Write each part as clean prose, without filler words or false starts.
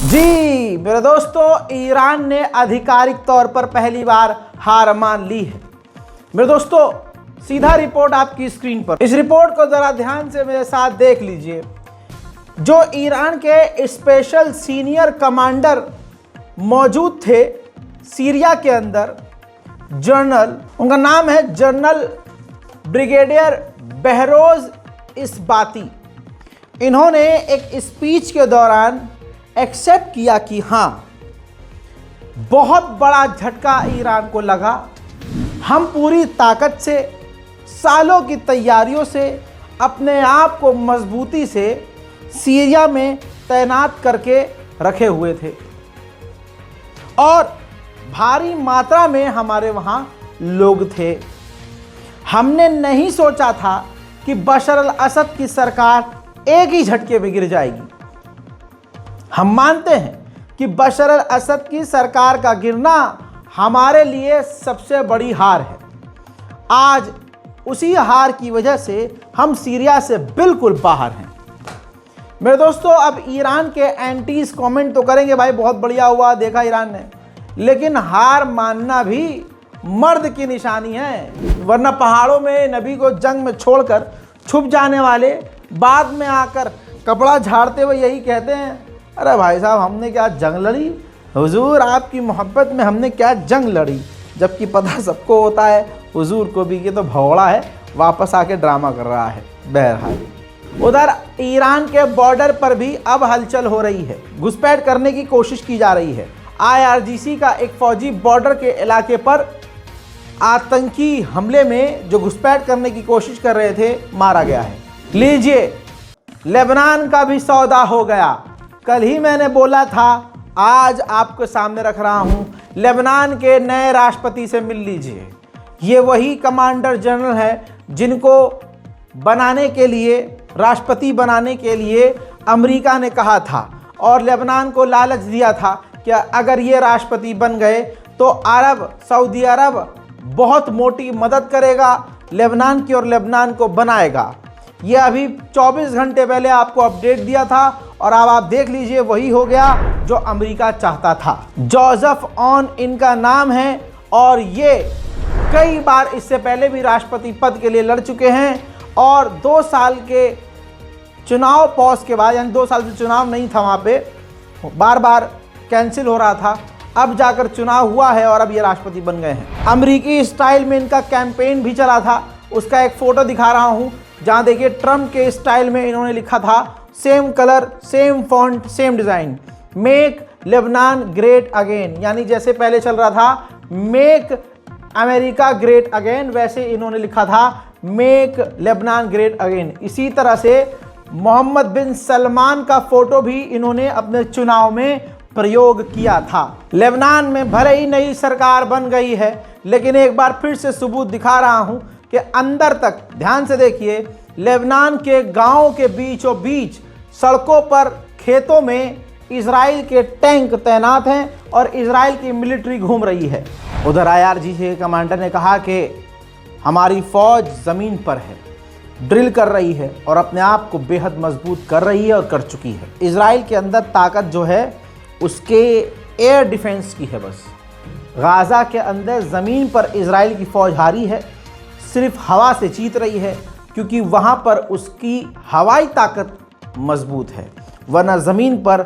जी मेरे दोस्तों, ईरान ने आधिकारिक तौर पर पहली बार हार मान ली है। मेरे दोस्तों, सीधा रिपोर्ट आपकी स्क्रीन पर। इस रिपोर्ट को जरा ध्यान से मेरे साथ देख लीजिए। जो ईरान के स्पेशल सीनियर कमांडर मौजूद थे सीरिया के अंदर, जनरल, उनका नाम है जनरल ब्रिगेडियर बहरोज इस्बाती। इन्होंने एक स्पीच के दौरान एक्सेप्ट किया कि हाँ, बहुत बड़ा झटका ईरान को लगा। हम पूरी ताकत से, सालों की तैयारियों से अपने आप को मजबूती से सीरिया में तैनात करके रखे हुए थे और भारी मात्रा में हमारे वहाँ लोग थे। हमने नहीं सोचा था कि बशर अल असद की सरकार एक ही झटके में गिर जाएगी। हम मानते हैं कि बशर अल असद की सरकार का गिरना हमारे लिए सबसे बड़ी हार है। आज उसी हार की वजह से हम सीरिया से बिल्कुल बाहर हैं। मेरे दोस्तों, अब ईरान के एंटीज कमेंट तो करेंगे, भाई बहुत बढ़िया हुआ, देखा ईरान ने, लेकिन हार मानना भी मर्द की निशानी है। वरना पहाड़ों में नबी को जंग में छोड़कर छुप जाने वाले बाद में आकर कपड़ा झाड़ते हुए यही कहते हैं, अरे भाई साहब, हमने क्या जंग लड़ी, हुजूर आपकी मोहब्बत में हमने क्या जंग लड़ी। जबकि पता सबको होता है हुजूर को भी कि तो भौड़ा है, वापस आके ड्रामा कर रहा है। बहरहाल, उधर ईरान के बॉर्डर पर भी अब हलचल हो रही है, घुसपैठ करने की कोशिश की जा रही है। IRGC का एक फौजी बॉर्डर के इलाके पर आतंकी हमले में जो घुसपैठ करने की कोशिश कर रहे थे, मारा गया है। लीजिए, लेबनान का भी सौदा हो गया। कल ही मैंने बोला था, आज आपके सामने रख रहा हूं। लेबनान के नए राष्ट्रपति से मिल लीजिए। ये वही कमांडर जनरल है जिनको बनाने के लिए, राष्ट्रपति बनाने के लिए अमेरिका ने कहा था और लेबनान को लालच दिया था कि अगर ये राष्ट्रपति बन गए तो अरब, सऊदी अरब बहुत मोटी मदद करेगा लेबनान की और लेबनान को बनाएगा। ये अभी 24 घंटे पहले आपको अपडेट दिया था और अब आप देख लीजिए, वही हो गया जो अमेरिका चाहता था। जोसेफ ऑन इनका नाम है और ये कई बार इससे पहले भी राष्ट्रपति पद के लिए लड़ चुके हैं और 2 साल के चुनाव पॉज के बाद, यानी 2 साल से चुनाव नहीं था वहाँ पे, बार बार कैंसिल हो रहा था, अब जाकर चुनाव हुआ है और अब ये राष्ट्रपति बन गए हैं। अमेरिकी स्टाइल में इनका कैंपेन भी चला था। उसका एक फोटो दिखा रहा हूँ, जहाँ देखिए ट्रम्प के स्टाइल में इन्होंने लिखा था, same colour, same font, same design, make Lebanon great again. यानी जैसे पहले चल रहा था मेक अमेरिका ग्रेट अगेन, वैसे इन्होंने लिखा था मेक लेबनान ग्रेट अगेन। इसी तरह से मोहम्मद बिन सलमान का फोटो भी इन्होंने अपने चुनाव में प्रयोग किया था। लेबनान में भले ही नई सरकार बन गई है, लेकिन एक बार फिर से सबूत दिखा रहा हूं कि अंदर तक, ध्यान से देखिए, लेबनान के गांवों के बीचों बीच, सड़कों पर, खेतों में इजराइल के टैंक तैनात हैं और इजराइल की मिलिट्री घूम रही है। उधर IRGC के कमांडर ने कहा कि हमारी फौज ज़मीन पर है, ड्रिल कर रही है और अपने आप को बेहद मजबूत कर रही है और कर चुकी है। इजराइल के अंदर ताकत जो है उसके एयर डिफेंस की है। बस गाज़ा के अंदर ज़मीन पर इजराइल की फ़ौज हारी है, सिर्फ हवा से जीत रही है, क्योंकि वहाँ पर उसकी हवाई ताकत मजबूत है, वरना ज़मीन पर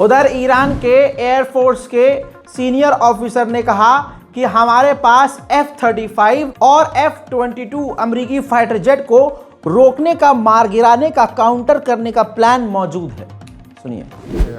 उधर ईरान के एयरफोर्स के सीनियर ऑफिसर ने कहा कि हमारे पास F-35 और F-22 अमेरिकी फाइटर जेट को रोकने का, मार गिराने का, काउंटर करने का प्लान मौजूद है। सुनिए।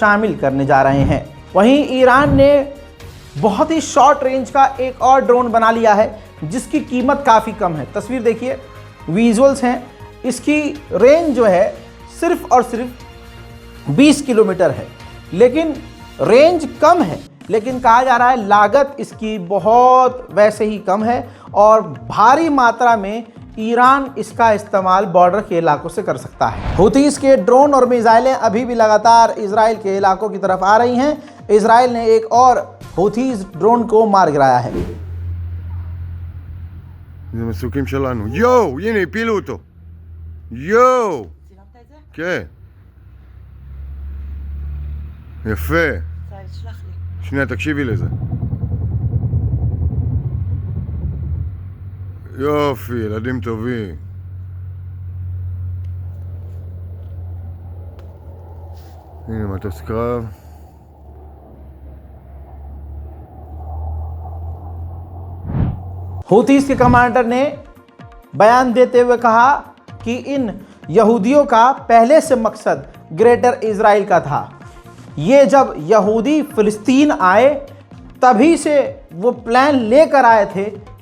शामिल करने जा रहे हैं। वहीं ईरान ने बहुत ही शॉर्ट रेंज का एक और ड्रोन बना लिया है जिसकी कीमत काफ़ी कम है। तस्वीर देखिए, विजुअल्स हैं। इसकी रेंज जो है सिर्फ और सिर्फ 20 किलोमीटर है, लेकिन रेंज कम है, लेकिन कहा जा रहा है लागत इसकी बहुत वैसे ही कम है और भारी मात्रा में ईरान इसका इस्तेमाल बॉर्डर के इलाकों से कर सकता है। हुतीस के ड्रोन और मिसाइलें अभी भी लगातार इजराइल के इलाकों की तरफ आ रही हैं। इजराइल ने एक और हुतीस ड्रोन को मार गिराया है। זה מסוקים שלנו. יואו, הנה, הפילו אותו. יואו. צילמת את זה? כן. יפה. תשלח לי. שנייה, תקשיבי לזה. יופי, ילדים טובים. הנה מטוס קרב. हुतीस के कमांडर ने बयान देते हुए कहा कि इन यहूदियों का पहले से मकसद ग्रेटर इजराइल का था। ये जब यहूदी फिलिस्तीन आए तभी से वो प्लान लेकर आए थे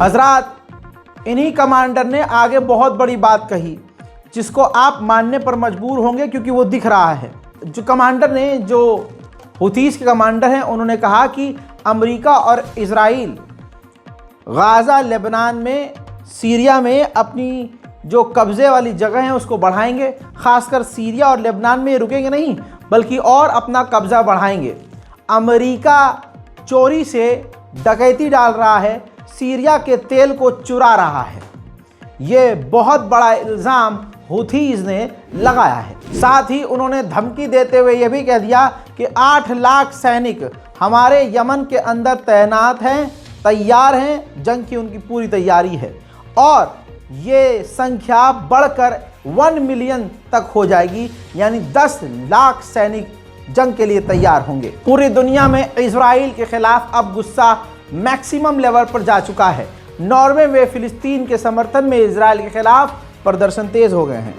हजरात, इन्हीं कमांडर ने आगे बहुत बड़ी बात कही जिसको आप मानने पर मजबूर होंगे क्योंकि वो दिख रहा है। जो कमांडर ने, जो हुतीस के कमांडर हैं, उन्होंने कहा कि अमेरिका और इजराइल गाज़ा, लेबनान में, सीरिया में अपनी जो कब्ज़े वाली जगह हैं उसको बढ़ाएंगे। ख़ासकर सीरिया और लेबनान में रुकेंगे नहीं बल्कि और अपना कब्ज़ा बढ़ाएंगे। अमेरिका चोरी से डकैती डाल रहा है, सीरिया के तेल को चुरा रहा है। ये बहुत बड़ा इल्ज़ाम हुतीज़ ने लगाया है। साथ ही उन्होंने धमकी देते हुए यह भी कह दिया कि 8 लाख सैनिक हमारे यमन के अंदर तैनात हैं, तैयार हैं, जंग की उनकी पूरी तैयारी है और ये संख्या बढ़कर 1 मिलियन तक हो जाएगी, यानी 10 लाख सैनिक जंग के लिए तैयार होंगे। पूरी दुनिया में इजराइल के खिलाफ अब गुस्सा मैक्सिमम लेवल पर जा चुका है। नॉर्वे में फिलिस्तीन के समर्थन में इजराइल के खिलाफ प्रदर्शन तेज हो गए हैं।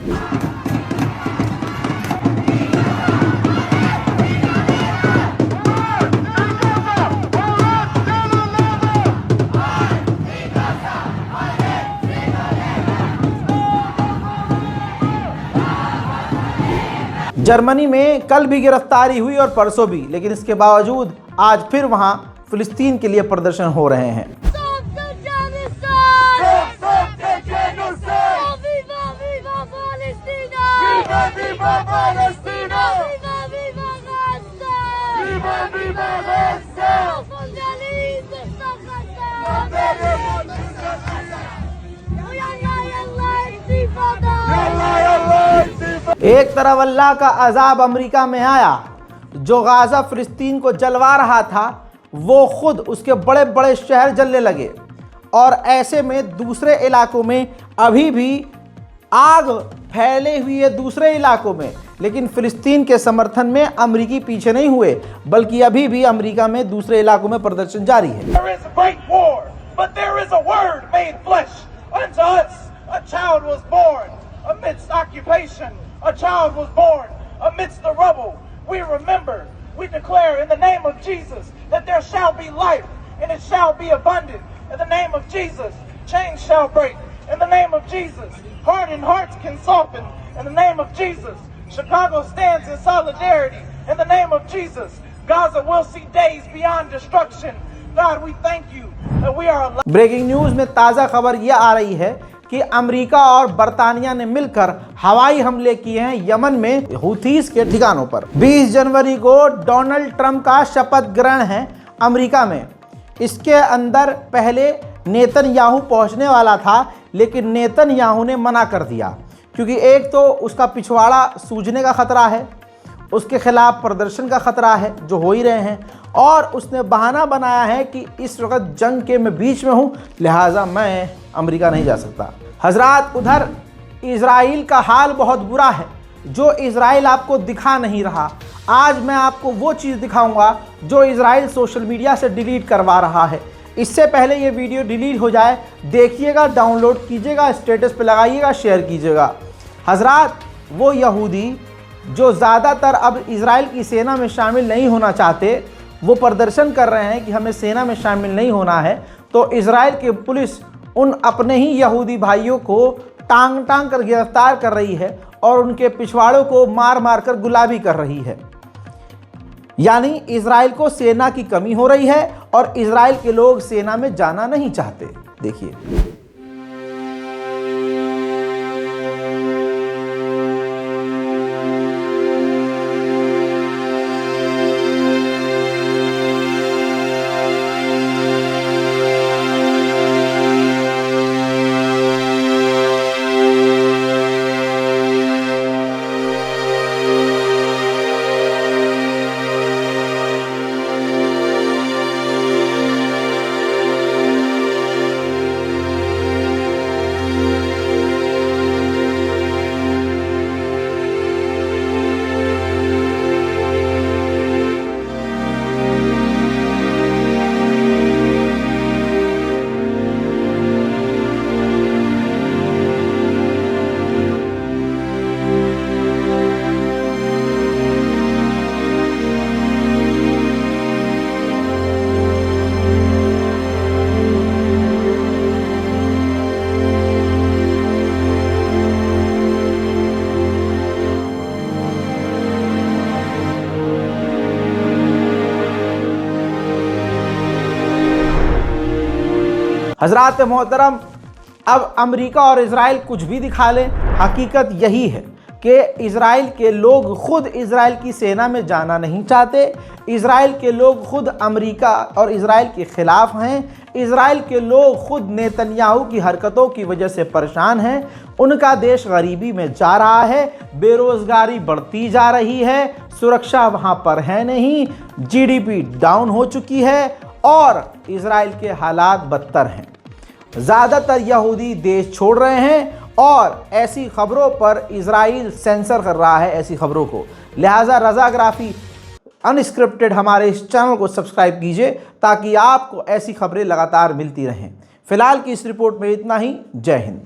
जर्मनी में कल भी गिरफ्तारी हुई और परसों भी, लेकिन इसके बावजूद आज फिर वहां फिलिस्तीन के लिए प्रदर्शन हो रहे हैं। एक तरफ अल्लाह का अजाब अमेरिका में आया, जो गाज़ा फिलिस्तीन को जलवा रहा था वो खुद उसके बड़े बड़े शहर जलने लगे और ऐसे में दूसरे इलाकों में अभी भी आग फैले हुई है दूसरे इलाकों में, लेकिन फिलिस्तीन के समर्थन में अमेरिकी पीछे नहीं हुए, बल्कि अभी भी अमेरिका में दूसरे इलाकों में प्रदर्शन जारी है। Amidst occupation, a child was born. Amidst the rubble, we remember. we declare in the name of Jesus that there shall be life and it shall be abundant. In the name of Jesus, chains shall break. In the name of Jesus, hardened hearts can soften. In the name of Jesus, Chicago stands in solidarity. In the name of Jesus, Gaza will see days beyond destruction. God, we thank you that we are alive. Breaking news में ताज़ा खबर यह आ रही है कि America और बरतानिया ने मिलकर हवाई हमले किए हैं यमन में हुथीस के ठिकानों पर। 20 जनवरी को डोनाल्ड ट्रंप का शपथ ग्रहण है अमेरिका में। इसके अंदर पहले नेतन्याहू पहुंचने वाला था, लेकिन नेतन्याहू ने मना कर दिया, क्योंकि एक तो उसका पिछवाड़ा सूजने का खतरा है, उसके खिलाफ प्रदर्शन का खतरा है जो हो ही रहे हैं, और उसने बहाना बनाया है कि इस वक्त जंग के मैं बीच में हूँ, लिहाजा मैं अमेरिका नहीं जा सकता। हजरात, उधर इजराइल का हाल बहुत बुरा है, जो इजराइल आपको दिखा नहीं रहा। आज मैं आपको वो चीज़ दिखाऊंगा जो इजराइल सोशल मीडिया से डिलीट करवा रहा है। इससे पहले ये वीडियो डिलीट हो जाए, देखिएगा, डाउनलोड कीजिएगा, स्टेटस पे लगाइएगा, शेयर कीजिएगा। हजरात, वो यहूदी जो ज़्यादातर अब इजराइल की सेना में शामिल नहीं होना चाहते, वो प्रदर्शन कर रहे हैं कि हमें सेना में शामिल नहीं होना है, तो इजराइल की पुलिस उन अपने ही यहूदी भाइयों को टांग टांग कर गिरफ्तार कर रही है और उनके पिछवाड़ों को मार मार कर गुलाबी कर रही है। यानी इजराइल को सेना की कमी हो रही है और इजराइल के लोग सेना में जाना नहीं चाहते। देखिए, हजरात मोहतरम, अब अमेरिका और इजराइल कुछ भी दिखा लें, हकीकत यही है कि इजराइल के लोग खुद इजराइल की सेना में जाना नहीं चाहते। इजराइल के लोग खुद अमेरिका और इजराइल के ख़िलाफ़ हैं। इजराइल के लोग खुद नेतन्याहू की हरकतों की वजह से परेशान हैं। उनका देश गरीबी में जा रहा है, बेरोज़गारी बढ़ती जा रही है, सुरक्षा वहाँ पर है नहीं, जीडीपी डाउन हो चुकी है और इजराइल के हालात बदतर हैं। ज़्यादातर यहूदी देश छोड़ रहे हैं और ऐसी खबरों पर इजराइल सेंसर कर रहा है, ऐसी खबरों को। लिहाजा रज़ाग्राफ़ी अनस्क्रिप्टेड हमारे इस चैनल को सब्सक्राइब कीजिए ताकि आपको ऐसी खबरें लगातार मिलती रहें। फ़िलहाल की इस रिपोर्ट में इतना ही। जय हिंद।